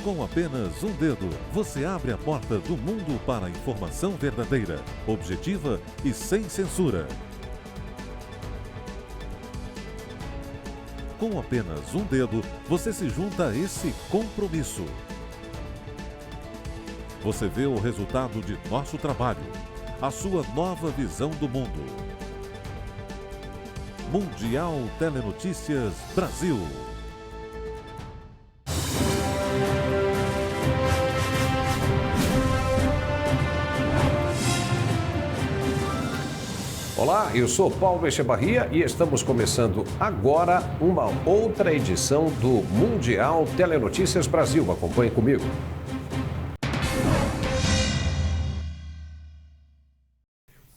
Com apenas um dedo, você abre a porta do mundo para a informação verdadeira, objetiva e sem censura. Com apenas um dedo, você se junta a esse compromisso. Você vê o resultado de nosso trabalho, a sua nova visão do mundo. Mundial Telenotícias Brasil. Olá, eu sou Paulo Echevarria e estamos começando agora uma outra edição do Mundial Telenotícias Brasil. Acompanhe comigo.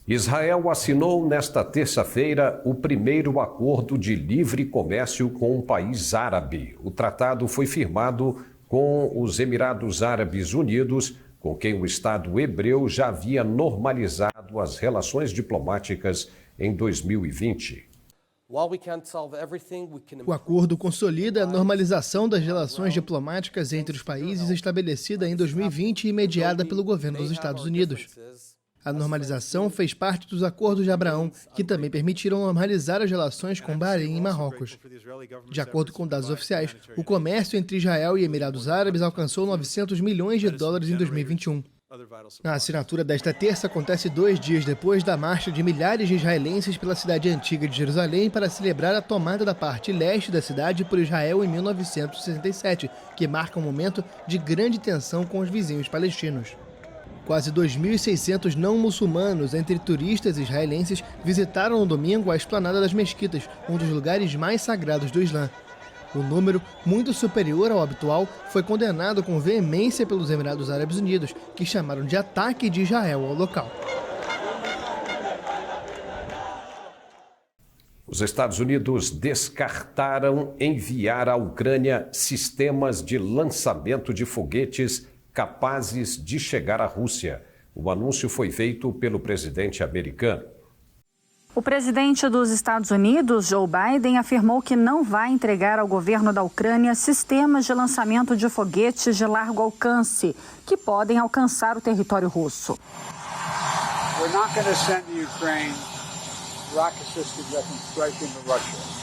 Israel assinou nesta terça-feira o primeiro acordo de livre comércio com um país árabe. O tratado foi firmado com os Emirados Árabes Unidos, com quem o Estado hebreu já havia normalizado as relações diplomáticas em 2020. O acordo consolida a normalização das relações diplomáticas entre os países estabelecida em 2020 e mediada pelo governo dos Estados Unidos. A normalização fez parte dos acordos de Abraão, que também permitiram normalizar as relações com Bahrein e Marrocos. De acordo com dados oficiais, o comércio entre Israel e Emirados Árabes alcançou 900 milhões de dólares em 2021. A assinatura desta terça acontece 2 dias depois da marcha de milhares de israelenses pela cidade antiga de Jerusalém para celebrar a tomada da parte leste da cidade por Israel em 1967, que marca um momento de grande tensão com os vizinhos palestinos. Quase 2.600 não-muçulmanos, entre turistas e israelenses, visitaram no domingo a esplanada das mesquitas, um dos lugares mais sagrados do Islã. O número, muito superior ao habitual, foi condenado com veemência pelos Emirados Árabes Unidos, que chamaram de ataque de Israel ao local. Os Estados Unidos descartaram enviar à Ucrânia sistemas de lançamento de foguetes capazes de chegar à Rússia. O anúncio foi feito pelo presidente americano. O presidente dos Estados Unidos, Joe Biden, afirmou que não vai entregar ao governo da Ucrânia sistemas de lançamento de foguetes de largo alcance, que podem alcançar o território russo. We're not going to send the Ukraine rocket-assisted weapons striking the Russia.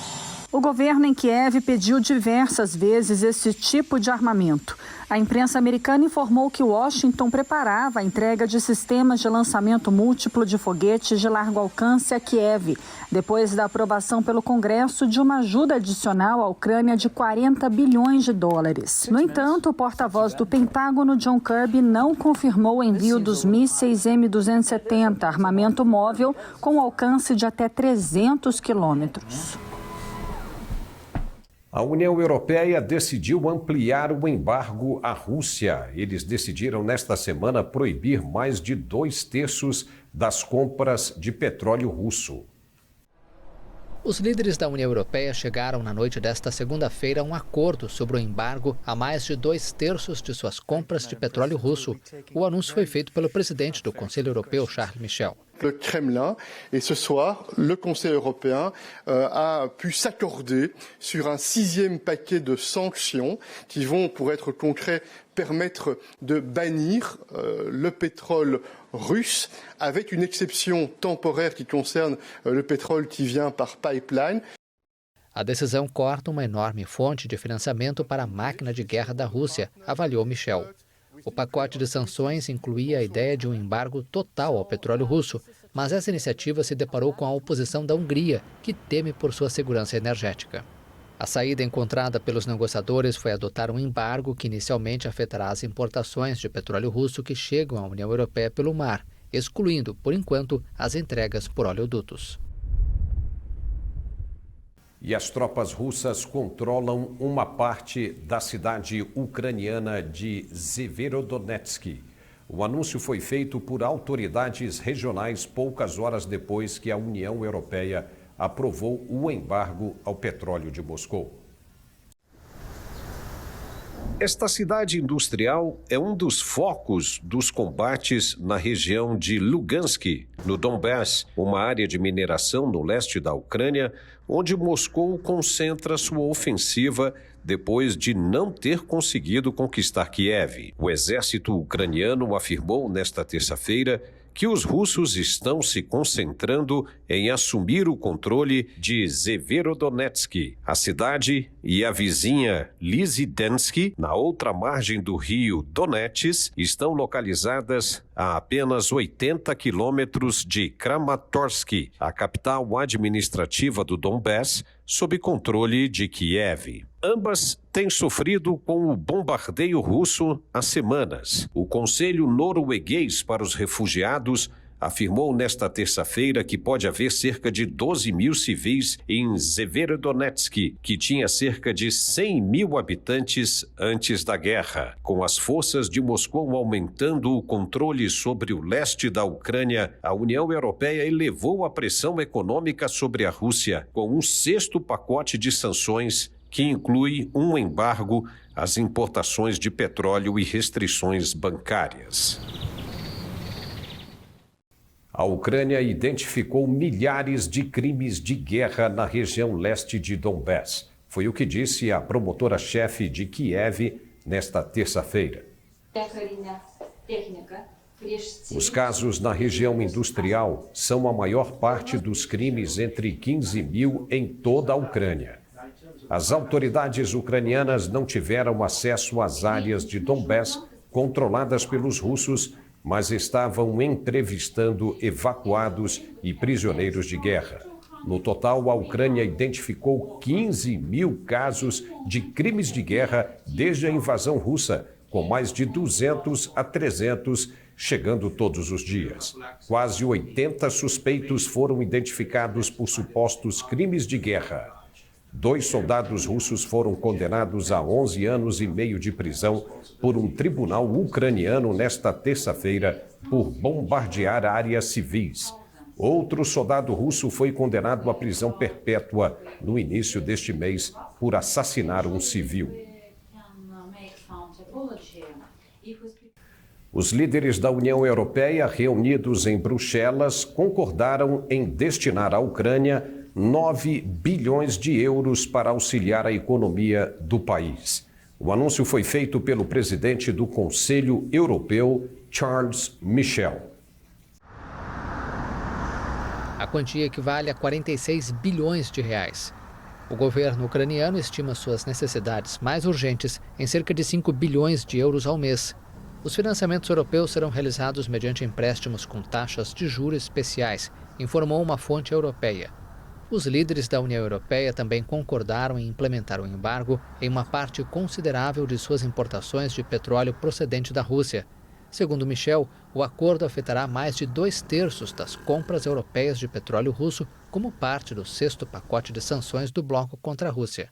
O governo em Kiev pediu diversas vezes esse tipo de armamento. A imprensa americana informou que Washington preparava a entrega de sistemas de lançamento múltiplo de foguetes de largo alcance a Kiev, depois da aprovação pelo Congresso de uma ajuda adicional à Ucrânia de 40 bilhões de dólares. No entanto, o porta-voz do Pentágono, John Kirby, não confirmou o envio dos mísseis M270, armamento móvel com alcance de até 300 quilômetros. A União Europeia decidiu ampliar o embargo à Rússia. Eles decidiram nesta semana proibir mais de 2/3 das compras de petróleo russo. Os líderes da União Europeia chegaram na noite desta segunda-feira a um acordo sobre o embargo a mais de 2/3 de suas compras de petróleo russo. O anúncio foi feito pelo presidente do Conselho Europeu, Charles Michel. Le Kremlin, et ce soir, le Conseil européen a pu s'accorder sur un 6e paquet de sanctions qui vont, pour être concret, permettre de bannir le pétrole russe, avec une exception temporaire qui concerne le pétrole qui vient par pipeline. A decisão corta uma enorme fonte de financiamento para a máquina de guerra da Rússia, avaliou Michel. O pacote de sanções incluía a ideia de um embargo total ao petróleo russo, mas essa iniciativa se deparou com a oposição da Hungria, que teme por sua segurança energética. A saída encontrada pelos negociadores foi adotar um embargo que inicialmente afetará as importações de petróleo russo que chegam à União Europeia pelo mar, excluindo, por enquanto, as entregas por oleodutos. E as tropas russas controlam uma parte da cidade ucraniana de Severodonetsk. O anúncio foi feito por autoridades regionais poucas horas depois que a União Europeia aprovou o embargo ao petróleo de Moscou. Esta cidade industrial é um dos focos dos combates na região de Lugansk, no Donbass, uma área de mineração no leste da Ucrânia, onde Moscou concentra sua ofensiva depois de não ter conseguido conquistar Kiev. O exército ucraniano afirmou nesta terça-feira que os russos estão se concentrando em assumir o controle de Severodonetsk, a cidade, e a vizinha Lysychansk, na outra margem do rio Donetsk, estão localizadas a apenas 80 quilômetros de Kramatorsk, a capital administrativa do Donbass, sob controle de Kiev. Ambas têm sofrido com o bombardeio russo há semanas. O Conselho Norueguês para os Refugiados afirmou nesta terça-feira que pode haver cerca de 12 mil civis em Severodonetsk, que tinha cerca de 100 mil habitantes antes da guerra. Com as forças de Moscou aumentando o controle sobre o leste da Ucrânia, a União Europeia elevou a pressão econômica sobre a Rússia com um 6º pacote de sanções que inclui um embargo às importações de petróleo e restrições bancárias. A Ucrânia identificou milhares de crimes de guerra na região leste de Donbass. Foi o que disse a promotora-chefe de Kiev nesta terça-feira. Os casos na região industrial são a maior parte dos crimes, entre 15 mil em toda a Ucrânia. As autoridades ucranianas não tiveram acesso às áreas de Donbass controladas pelos russos, mas estavam entrevistando evacuados e prisioneiros de guerra. No total, a Ucrânia identificou 15 mil casos de crimes de guerra desde a invasão russa, com mais de 200 a 300 chegando todos os dias. Quase 80 suspeitos foram identificados por supostos crimes de guerra. 2 soldados russos foram condenados a 11 anos e meio de prisão por um tribunal ucraniano nesta terça-feira por bombardear áreas civis. Outro soldado russo foi condenado à prisão perpétua no início deste mês por assassinar um civil. Os líderes da União Europeia, reunidos em Bruxelas, concordaram em destinar à Ucrânia 9 bilhões de euros para auxiliar a economia do país. O anúncio foi feito pelo presidente do Conselho Europeu, Charles Michel. A quantia equivale a 46 bilhões de reais. O governo ucraniano estima suas necessidades mais urgentes em cerca de 5 bilhões de euros ao mês. Os financiamentos europeus serão realizados mediante empréstimos com taxas de juros especiais, informou uma fonte europeia. Os líderes da União Europeia também concordaram em implementar o embargo em uma parte considerável de suas importações de petróleo procedente da Rússia. Segundo Michel, o acordo afetará mais de 2/3 das compras europeias de petróleo russo como parte do 6º pacote de sanções do bloco contra a Rússia.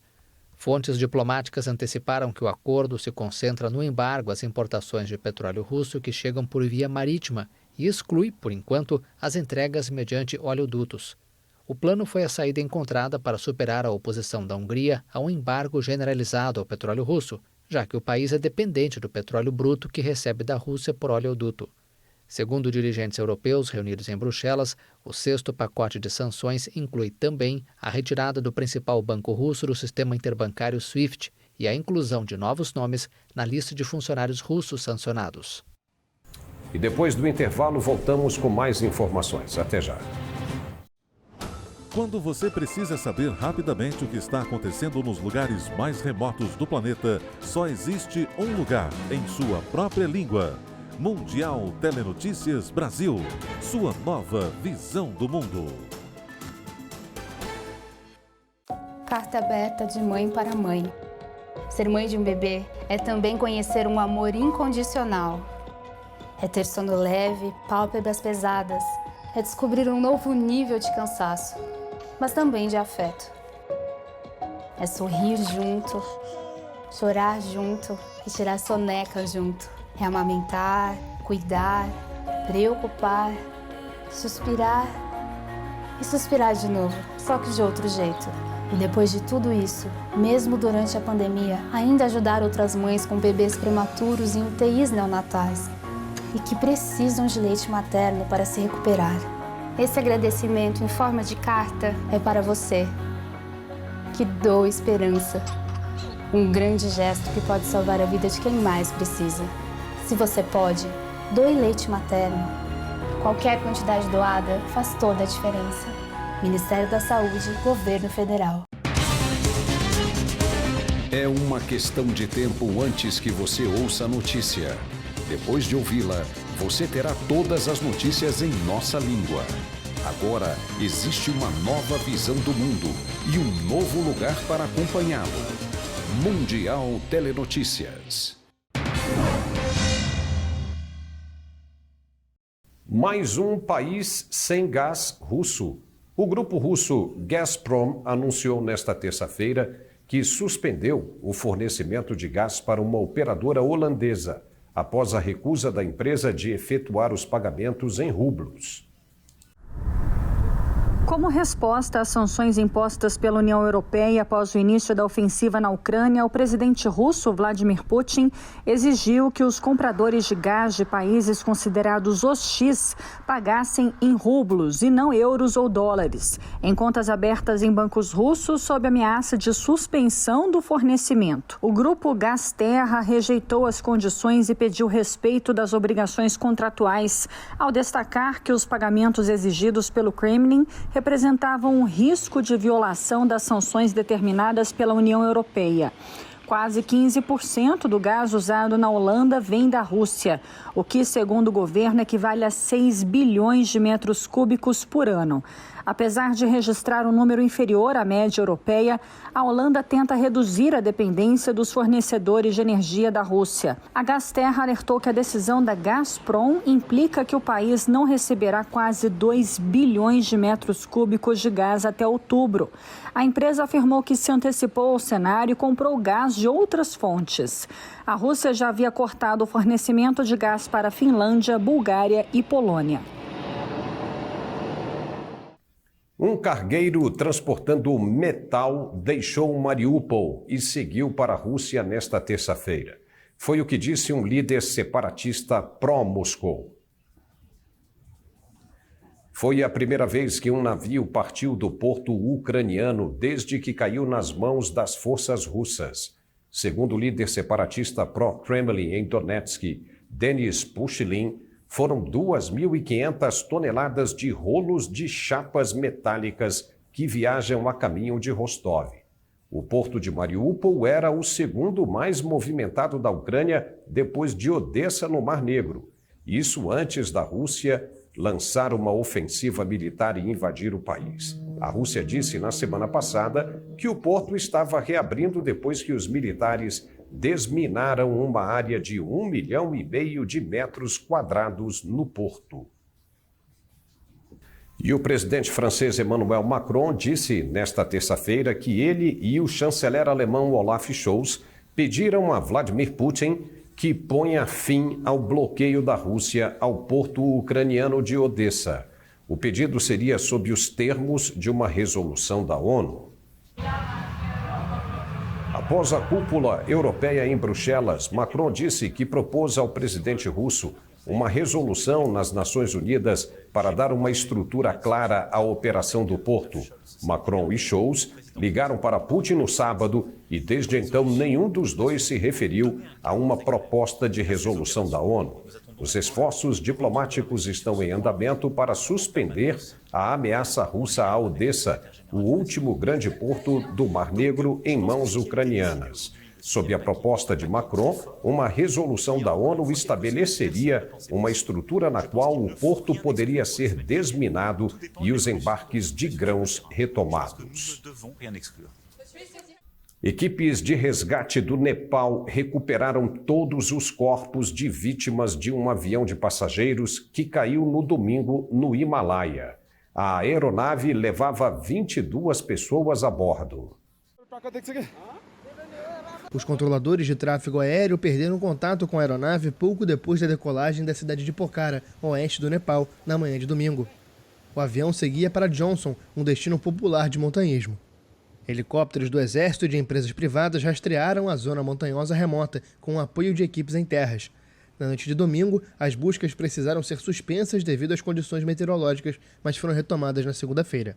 Fontes diplomáticas anteciparam que o acordo se concentra no embargo às importações de petróleo russo que chegam por via marítima e exclui, por enquanto, as entregas mediante oleodutos. O plano foi a saída encontrada para superar a oposição da Hungria a um embargo generalizado ao petróleo russo, já que o país é dependente do petróleo bruto que recebe da Rússia por oleoduto. Segundo dirigentes europeus reunidos em Bruxelas, o 6º pacote de sanções inclui também a retirada do principal banco russo do sistema interbancário SWIFT e a inclusão de novos nomes na lista de funcionários russos sancionados. E depois do intervalo, voltamos com mais informações. Até já. Quando você precisa saber rapidamente o que está acontecendo nos lugares mais remotos do planeta, só existe um lugar em sua própria língua. Mundial Telenotícias Brasil. Sua nova visão do mundo. Carta aberta de mãe para mãe. Ser mãe de um bebê é também conhecer um amor incondicional. É ter sono leve, pálpebras pesadas. É descobrir um novo nível de cansaço, mas também de afeto. É sorrir junto, chorar junto e tirar soneca junto. É amamentar, cuidar, preocupar, suspirar e suspirar de novo, só que de outro jeito. E depois de tudo isso, mesmo durante a pandemia, ainda ajudar outras mães com bebês prematuros em UTIs neonatais e que precisam de leite materno para se recuperar. Esse agradecimento em forma de carta é para você, que doa esperança. Um grande gesto que pode salvar a vida de quem mais precisa. Se você pode, doe leite materno. Qualquer quantidade doada faz toda a diferença. Ministério da Saúde, Governo Federal. É uma questão de tempo antes que você ouça a notícia. Depois de ouvi-la, você terá todas as notícias em nossa língua. Agora, existe uma nova visão do mundo e um novo lugar para acompanhá-lo. Mundial Telenotícias. Mais um país sem gás russo. O grupo russo Gazprom anunciou nesta terça-feira que suspendeu o fornecimento de gás para uma operadora holandesa, após a recusa da empresa de efetuar os pagamentos em rublos. Como resposta às sanções impostas pela União Europeia após o início da ofensiva na Ucrânia, o presidente russo Vladimir Putin exigiu que os compradores de gás de países considerados hostis pagassem em rublos e não euros ou dólares, em contas abertas em bancos russos sob ameaça de suspensão do fornecimento. O grupo Gazterra rejeitou as condições e pediu respeito das obrigações contratuais, ao destacar que os pagamentos exigidos pelo Kremlin representavam um risco de violação das sanções determinadas pela União Europeia. Quase 15% do gás usado na Holanda vem da Rússia, o que, segundo o governo, equivale a 6 bilhões de metros cúbicos por ano. Apesar de registrar um número inferior à média europeia, a Holanda tenta reduzir a dependência dos fornecedores de energia da Rússia. A Gazterra alertou que a decisão da Gazprom implica que o país não receberá quase 2 bilhões de metros cúbicos de gás até outubro. A empresa afirmou que se antecipou ao cenário e comprou gás de outras fontes. A Rússia já havia cortado o fornecimento de gás para a Finlândia, Bulgária e Polônia. Um cargueiro transportando metal deixou Mariupol e seguiu para a Rússia nesta terça-feira. Foi o que disse um líder separatista pró-Moscou. Foi a primeira vez que um navio partiu do porto ucraniano desde que caiu nas mãos das forças russas. Segundo o líder separatista pró-Kremlin em Donetsk, Denis Pushilin, foram 2.500 toneladas de rolos de chapas metálicas que viajam a caminho de Rostov. O porto de Mariupol era o segundo mais movimentado da Ucrânia depois de Odessa, no Mar Negro. Isso antes da Rússia lançar uma ofensiva militar e invadir o país. A Rússia disse na semana passada que o porto estava reabrindo depois que os militares desminaram uma área de 1,5 milhão de metros quadrados no porto. E o presidente francês Emmanuel Macron disse nesta terça-feira que ele e o chanceler alemão Olaf Scholz pediram a Vladimir Putin que ponha fim ao bloqueio da Rússia ao porto ucraniano de Odessa. O pedido seria sob os termos de uma resolução da ONU. Após a cúpula europeia em Bruxelas, Macron disse que propôs ao presidente russo uma resolução nas Nações Unidas para dar uma estrutura clara à operação do porto. Macron e Scholz ligaram para Putin no sábado e desde então nenhum dos dois se referiu a uma proposta de resolução da ONU. Os esforços diplomáticos estão em andamento para suspender a ameaça russa a Odessa, o último grande porto do Mar Negro em mãos ucranianas. Sob a proposta de Macron, uma resolução da ONU estabeleceria uma estrutura na qual o porto poderia ser desminado e os embarques de grãos retomados. Equipes de resgate do Nepal recuperaram todos os corpos de vítimas de um avião de passageiros que caiu no domingo no Himalaia. A aeronave levava 22 pessoas a bordo. Os controladores de tráfego aéreo perderam contato com a aeronave pouco depois da decolagem da cidade de Pokhara, oeste do Nepal, na manhã de domingo. O avião seguia para Johnson, um destino popular de montanhismo. Helicópteros do Exército e de empresas privadas rastrearam a zona montanhosa remota, com o apoio de equipes em terras. Na noite de domingo, as buscas precisaram ser suspensas devido às condições meteorológicas, mas foram retomadas na segunda-feira.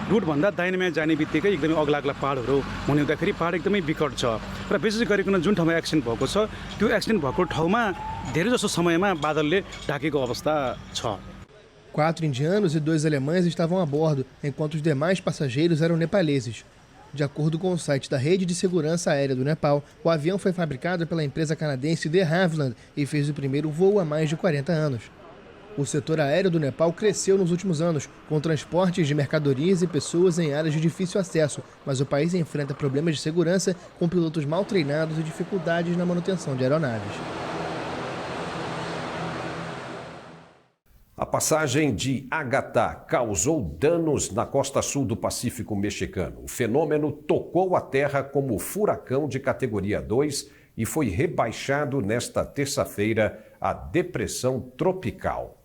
रुटभन्दा दाहिनेमा जाने बित्तिकै एकदमै अग्ला पहाडहरू हुने हुँदाखेरि पहाड एकदमै विकट छ र विशेष गरिकन जुन ठाउँमा एक्सिडेन्ट भएको छ त्यो एक्सिडेन्ट भएको ठाउँमा धेरैजसो समयमा बादलले ढाकेको अवस्था छ। 4 indianos e 2 alemães estavam a bordo, enquanto os demais passageiros eram nepaleses. De acordo com o site da Rede de Segurança Aérea do Nepal, o avião foi fabricado pela empresa canadense de Havilland e fez o primeiro voo há mais de 40 anos. O setor aéreo do Nepal cresceu nos últimos anos, com transportes de mercadorias e pessoas em áreas de difícil acesso, mas o país enfrenta problemas de segurança com pilotos mal treinados e dificuldades na manutenção de aeronaves. A passagem de Ágata causou danos na costa sul do Pacífico mexicano. O fenômeno tocou a terra como furacão de categoria 2 e foi rebaixado nesta terça-feira a depressão tropical.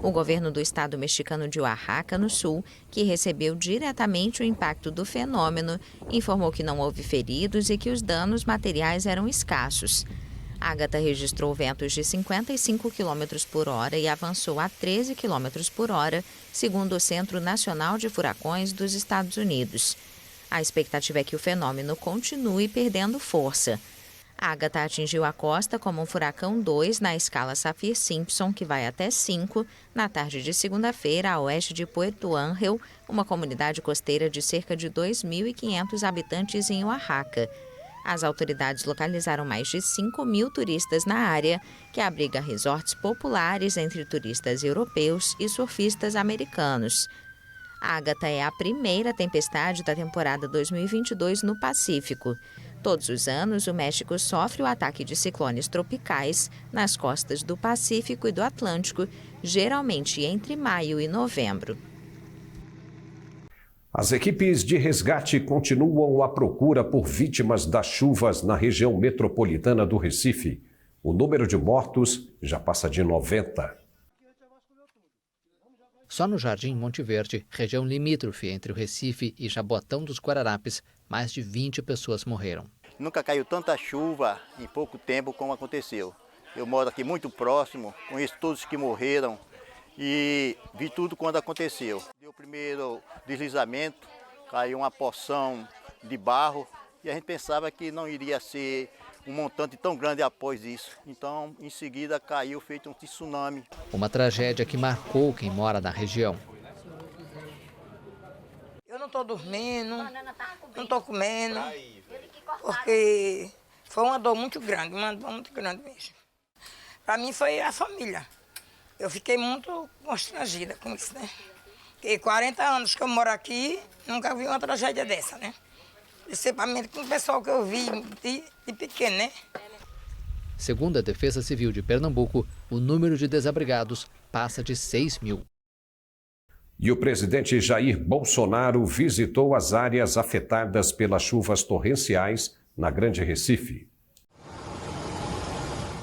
O governo do estado mexicano de Oaxaca, no sul, que recebeu diretamente o impacto do fenômeno, informou que não houve feridos e que os danos materiais eram escassos. Ágata registrou ventos de 55 km por hora e avançou a 13 km por hora, segundo o Centro Nacional de Furacões dos Estados Unidos. A expectativa é que o fenômeno continue perdendo força. Ágata atingiu a costa como um furacão 2 na escala Saffir-Simpson, que vai até 5, na tarde de segunda-feira, a oeste de Puerto Ángel, uma comunidade costeira de cerca de 2.500 habitantes em Oaxaca. As autoridades localizaram mais de 5.000 turistas na área, que abriga resorts populares entre turistas europeus e surfistas americanos. Ágata é a primeira tempestade da temporada 2022 no Pacífico. Todos os anos, o México sofre o ataque de ciclones tropicais nas costas do Pacífico e do Atlântico, geralmente entre maio e novembro. As equipes de resgate continuam à procura por vítimas das chuvas na região metropolitana do Recife. O número de mortos já passa de 90. Só no Jardim Monte Verde, região limítrofe entre o Recife e Jabotão dos Guararapes, mais de 20 pessoas morreram. Nunca caiu tanta chuva em pouco tempo como aconteceu. Eu moro aqui muito próximo, conheço todos que morreram e vi tudo quando aconteceu. Deu o primeiro deslizamento, caiu uma porção de barro e a gente pensava que não iria ser um montante tão grande após isso. Então, em seguida, caiu feito um tsunami. Uma tragédia que marcou quem mora na região. Eu não estou dormindo, não estou comendo, porque foi uma dor muito grande mesmo. Para mim foi a família. Eu fiquei muito constrangida com isso, né? Porque 40 anos que eu moro aqui, nunca vi uma tragédia dessa, né? Principalmente com o pessoal que eu vi de pequeno, né? Segundo a Defesa Civil de Pernambuco, o número de desabrigados passa de 6.000. E o presidente Jair Bolsonaro visitou as áreas afetadas pelas chuvas torrenciais na Grande Recife.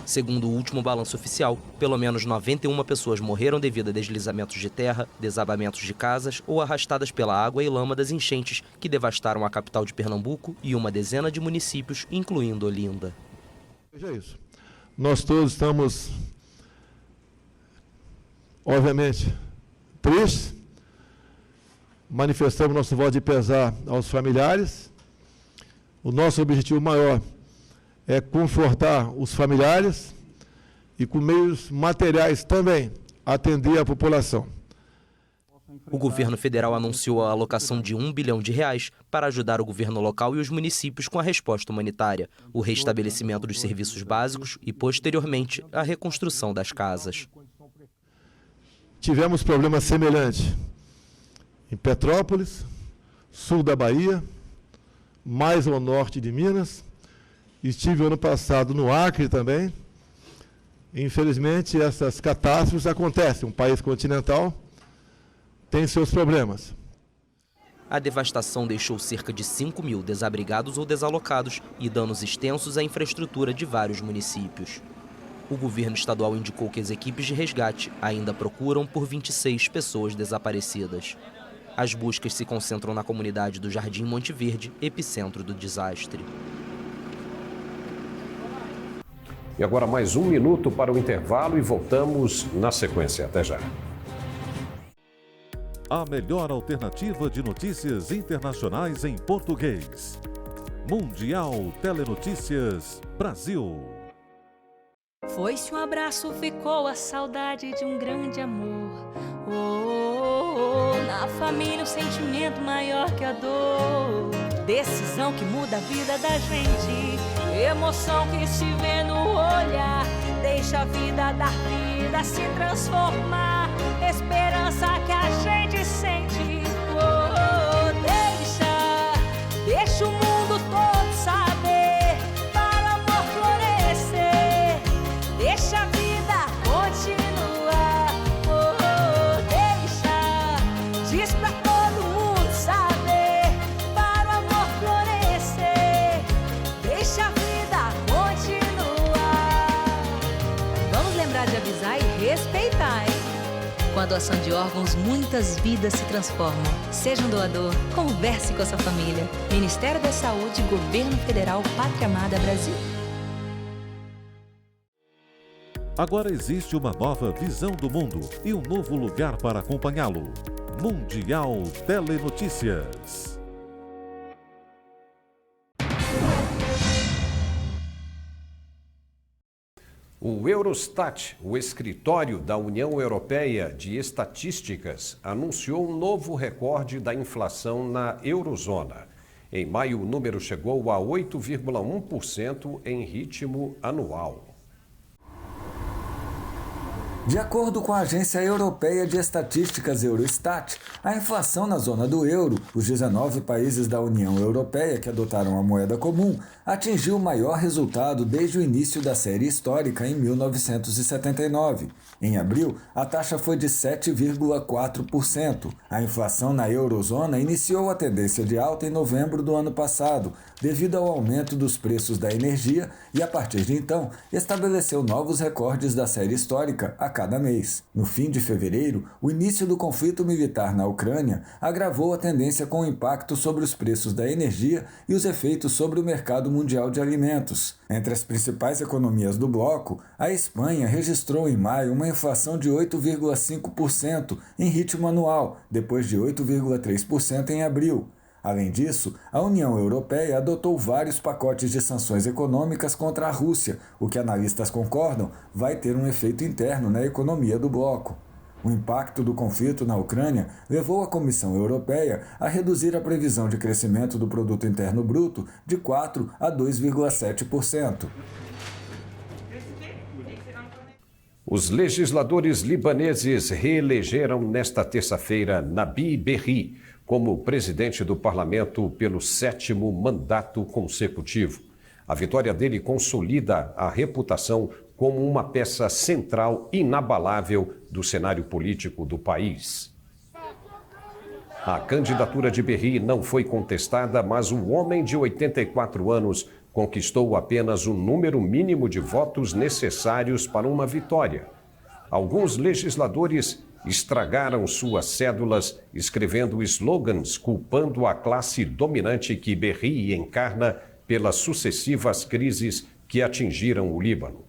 Segundo o último balanço oficial, pelo menos 91 pessoas morreram devido a deslizamentos de terra, desabamentos de casas ou arrastadas pela água e lama das enchentes que devastaram a capital de Pernambuco e uma dezena de municípios, incluindo Olinda. Veja isso. Nós todos estamos, obviamente, tristes. Manifestamos nosso voto de pesar aos familiares. O nosso objetivo maior é confortar os familiares e, com meios materiais também, atender a população. O governo federal anunciou a alocação de R$1 bilhão para ajudar o governo local e os municípios com a resposta humanitária, o restabelecimento dos serviços básicos e, posteriormente, a reconstrução das casas. Tivemos problemas semelhantes em Petrópolis, sul da Bahia, mais ao norte de Minas. Estive ano passado no Acre também. Infelizmente, essas catástrofes acontecem. Um país continental tem seus problemas. A devastação deixou cerca de 5.000 desabrigados ou desalocados e danos extensos à infraestrutura de vários municípios. O governo estadual indicou que as equipes de resgate ainda procuram por 26 pessoas desaparecidas. As buscas se concentram na comunidade do Jardim Monte Verde, epicentro do desastre. E agora mais 1 minuto para o intervalo e voltamos na sequência. Até já. A melhor alternativa de notícias internacionais em português. Mundial Telenotícias Brasil. Foi-se um abraço, ficou a saudade de um grande amor. Oh, oh, oh, na família o sentimento maior que a dor. Decisão que muda a vida da gente. Emoção que se vê no olhar. Deixa a vida dar vida, se transformar. Esperança que a gente sente. Oh, oh, deixa o mundo todo saber. Para o amor florescer. Deixa a vida continuar. Oh, oh, diz pra todo mundo saber. Para o amor florescer. Deixa a vida continuar. Vamos lembrar de avisar e respeitar, hein? Com a doação de órgãos, muitas vidas se transformam. Seja um doador, converse com a sua família. Ministério da Saúde, Governo Federal, Pátria Amada Brasil. Agora existe uma nova visão do mundo e um novo lugar para acompanhá-lo. Mundial Telenotícias. O Eurostat, o escritório da União Europeia de Estatísticas, anunciou um novo recorde da inflação na eurozona. Em maio, o número chegou a 8,1% em ritmo anual. De acordo com a Agência Europeia de Estatísticas Eurostat, a inflação na zona do euro, os 19 países da União Europeia que adotaram a moeda comum, atingiu o maior resultado desde o início da série histórica em 1979. Em abril, a taxa foi de 7,4%. A inflação na eurozona iniciou a tendência de alta em novembro do ano passado, devido ao aumento dos preços da energia e, a partir de então, estabeleceu novos recordes da série histórica a cada mês. No fim de fevereiro, o início do conflito militar na Ucrânia agravou a tendência com o impacto sobre os preços da energia e os efeitos sobre o mercado mundial de alimentos. Entre as principais economias do bloco, a Espanha registrou em maio uma inflação de 8,5% em ritmo anual, depois de 8,3% em abril. Além disso, a União Europeia adotou vários pacotes de sanções econômicas contra a Rússia, o que analistas concordam vai ter um efeito interno na economia do bloco. O impacto do conflito na Ucrânia levou a Comissão Europeia a reduzir a previsão de crescimento do Produto Interno Bruto de 4% a 2,7%. Os legisladores libaneses reelegeram nesta terça-feira Nabi Berri como presidente do parlamento pelo 7º mandato consecutivo. A vitória dele consolida a reputação como uma peça central inabalável do cenário político do país. A candidatura de Berri não foi contestada, mas o homem de 84 anos conquistou apenas o número mínimo de votos necessários para uma vitória. Alguns legisladores estragaram suas cédulas, escrevendo slogans culpando a classe dominante que Berri encarna pelas sucessivas crises que atingiram o Líbano.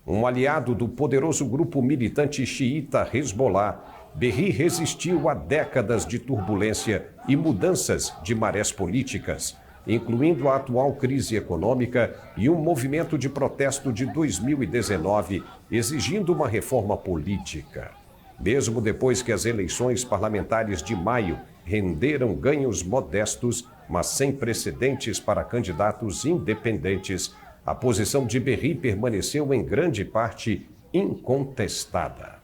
Um aliado do poderoso grupo militante xiita Hezbollah, Berri resistiu a décadas de turbulência e mudanças de marés políticas, incluindo a atual crise econômica e um movimento de protesto de 2019 exigindo uma reforma política. Mesmo depois que as eleições parlamentares de maio renderam ganhos modestos, mas sem precedentes para candidatos independentes, a posição de Berri permaneceu em grande parte incontestada.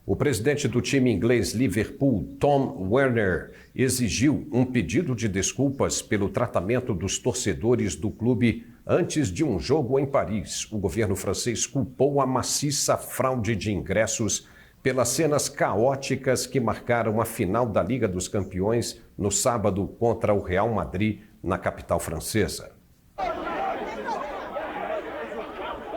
O presidente do time inglês Liverpool, Tom Werner, exigiu um pedido de desculpas pelo tratamento dos torcedores do clube antes de um jogo em Paris. O governo francês culpou a maciça fraude de ingressos pelas cenas caóticas que marcaram a final da Liga dos Campeões no sábado contra o Real Madrid, na capital francesa.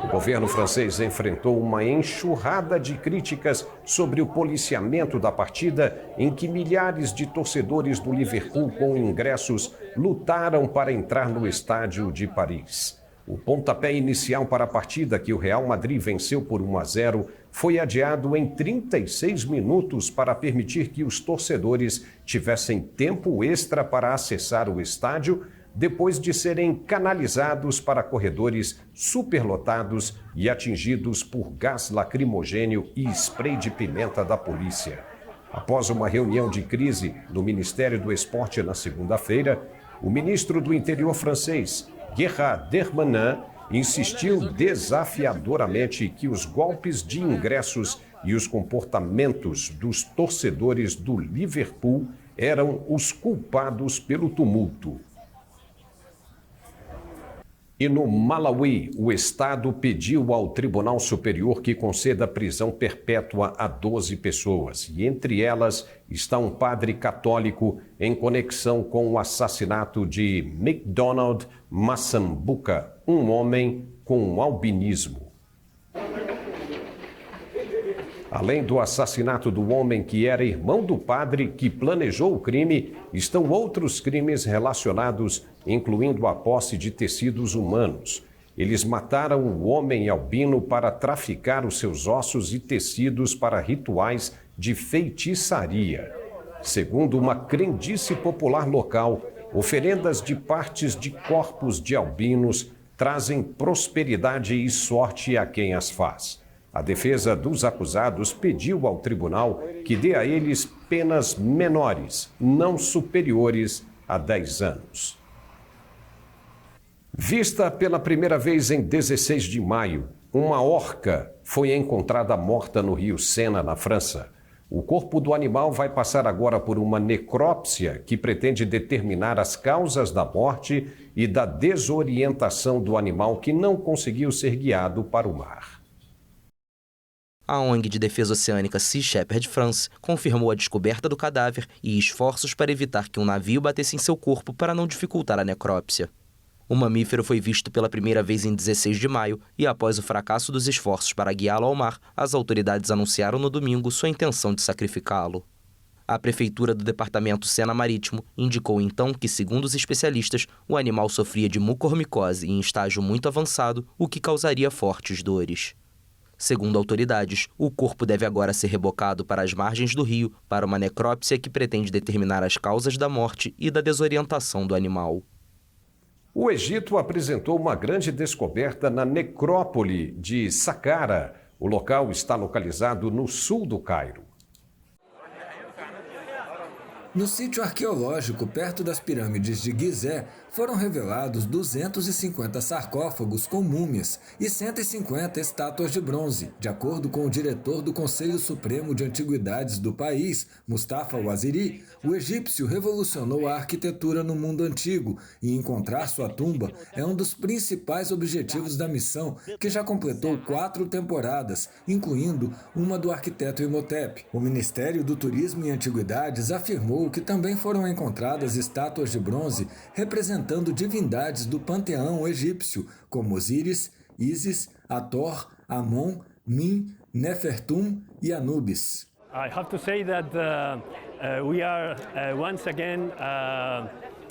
O governo francês enfrentou uma enxurrada de críticas sobre o policiamento da partida, em que milhares de torcedores do Liverpool com ingressos lutaram para entrar no estádio de Paris. O pontapé inicial para a partida, que o Real Madrid venceu por 1-0, foi adiado em 36 minutos para permitir que os torcedores tivessem tempo extra para acessar o estádio, depois de serem canalizados para corredores superlotados e atingidos por gás lacrimogênio e spray de pimenta da polícia. Após uma reunião de crise no Ministério do Esporte na segunda-feira, o ministro do Interior francês, Gérald Darmanin, insistiu desafiadoramente que os golpes de ingressos e os comportamentos dos torcedores do Liverpool eram os culpados pelo tumulto. E no Malawi, o Estado pediu ao Tribunal Superior que conceda prisão perpétua a 12 pessoas, e entre elas está um padre católico em conexão com o assassinato de McDonald Massambuka, um homem com albinismo. Além do assassinato do homem que era irmão do padre que planejou o crime, estão outros crimes relacionados, incluindo a posse de tecidos humanos. Eles mataram o homem albino para traficar os seus ossos e tecidos para rituais de feitiçaria. Segundo uma crendice popular local, oferendas de partes de corpos de albinos trazem prosperidade e sorte a quem as faz. A defesa dos acusados pediu ao tribunal que dê a eles penas menores, não superiores a 10 anos. Vista pela primeira vez em 16 de maio, uma orca foi encontrada morta no rio Sena, na França. O corpo do animal vai passar agora por uma necrópsia que pretende determinar as causas da morte e da desorientação do animal que não conseguiu ser guiado para o mar. A ONG de defesa oceânica Sea Shepherd France confirmou a descoberta do cadáver e esforços para evitar que um navio batesse em seu corpo para não dificultar a necrópsia. O mamífero foi visto pela primeira vez em 16 de maio e, após o fracasso dos esforços para guiá-lo ao mar, as autoridades anunciaram no domingo sua intenção de sacrificá-lo. A prefeitura do departamento Sena Marítimo indicou então que, segundo os especialistas, o animal sofria de mucormicose em estágio muito avançado, o que causaria fortes dores. Segundo autoridades, o corpo deve agora ser rebocado para as margens do rio para uma necrópsia que pretende determinar as causas da morte e da desorientação do animal. O Egito apresentou uma grande descoberta na necrópole de Saqqara. O local está localizado no sul do Cairo. No sítio arqueológico perto das pirâmides de Gizé, foram revelados 250 sarcófagos com múmias e 150 estátuas de bronze. De acordo com o diretor do Conselho Supremo de Antiguidades do país, Mustafa Waziri, o egípcio revolucionou a arquitetura no mundo antigo e encontrar sua tumba é um dos principais objetivos da missão, que já completou 4 temporadas, incluindo uma do arquiteto Imhotep. O Ministério do Turismo e Antiguidades afirmou que também foram encontradas estátuas de bronze representando divindades do panteão egípcio, como Osíris, Ísis, Hathor, Amon, Min, Nefertum e Anubis. I have to say that we are once again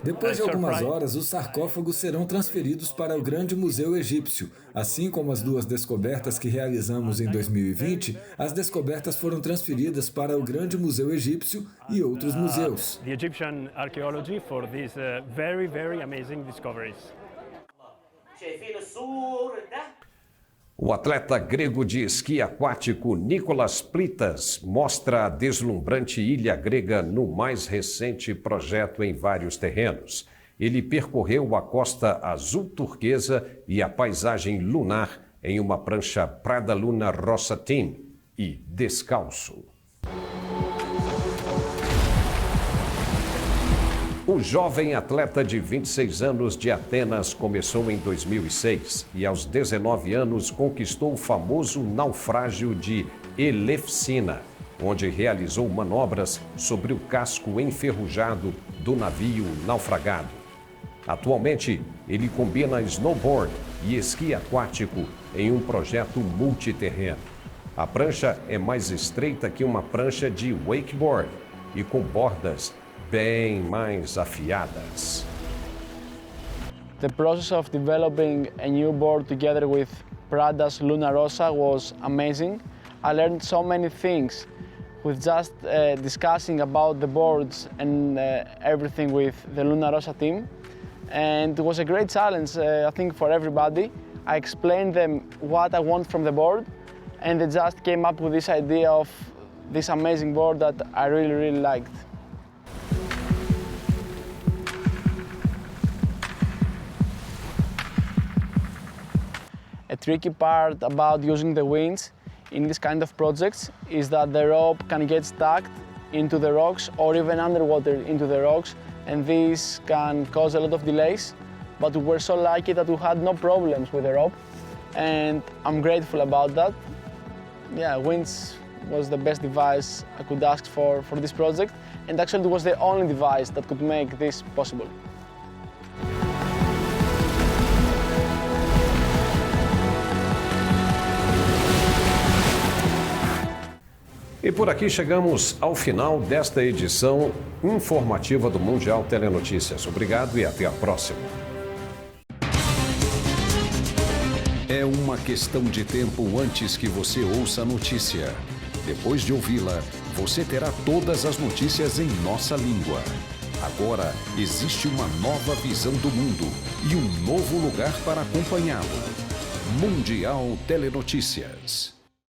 Depois de algumas horas, os sarcófagos serão transferidos para o Grande Museu Egípcio. Assim como as 2 descobertas que realizamos em 2020, as descobertas foram transferidas para o Grande Museu Egípcio e outros museus. The Egyptian archaeology for these very amazing discoveries. O atleta grego de esqui aquático Nicolas Plitas mostra a deslumbrante ilha grega no mais recente projeto em vários terrenos. Ele percorreu a costa azul turquesa e a paisagem lunar em uma prancha Prada Luna Rossa Team e descalço. O jovem atleta de 26 anos de Atenas começou em 2006 e aos 19 anos conquistou o famoso naufrágio de Elefsina, onde realizou manobras sobre o casco enferrujado do navio naufragado. Atualmente, ele combina snowboard e esqui aquático em um projeto multiterreno. A prancha é mais estreita que uma prancha de wakeboard e com bordas bem mais afiadas. The process of developing a new board together with Prada's Luna Rossa was amazing. I learned so many things with just discussing about the boards and everything with the Luna Rossa team. And it was a great challenge, I think, for everybody. I explained them what I want from the board, and they just came up with this idea of this amazing board that I really, really liked. A tricky part about using the winch in this kind of projects is that the rope can get stuck into the rocks or even underwater into the rocks, and this can cause a lot of delays. But we were so lucky that we had no problems with the rope, and I'm grateful about that. Yeah, winch was the best device I could ask for this project, and actually it was the only device that could make this possible. E por aqui chegamos ao final desta edição informativa do Mundial Telenotícias. Obrigado e até a próxima. É uma questão de tempo antes que você ouça a notícia. Depois de ouvi-la, você terá todas as notícias em nossa língua. Agora existe uma nova visão do mundo e um novo lugar para acompanhá-lo. Mundial Telenotícias.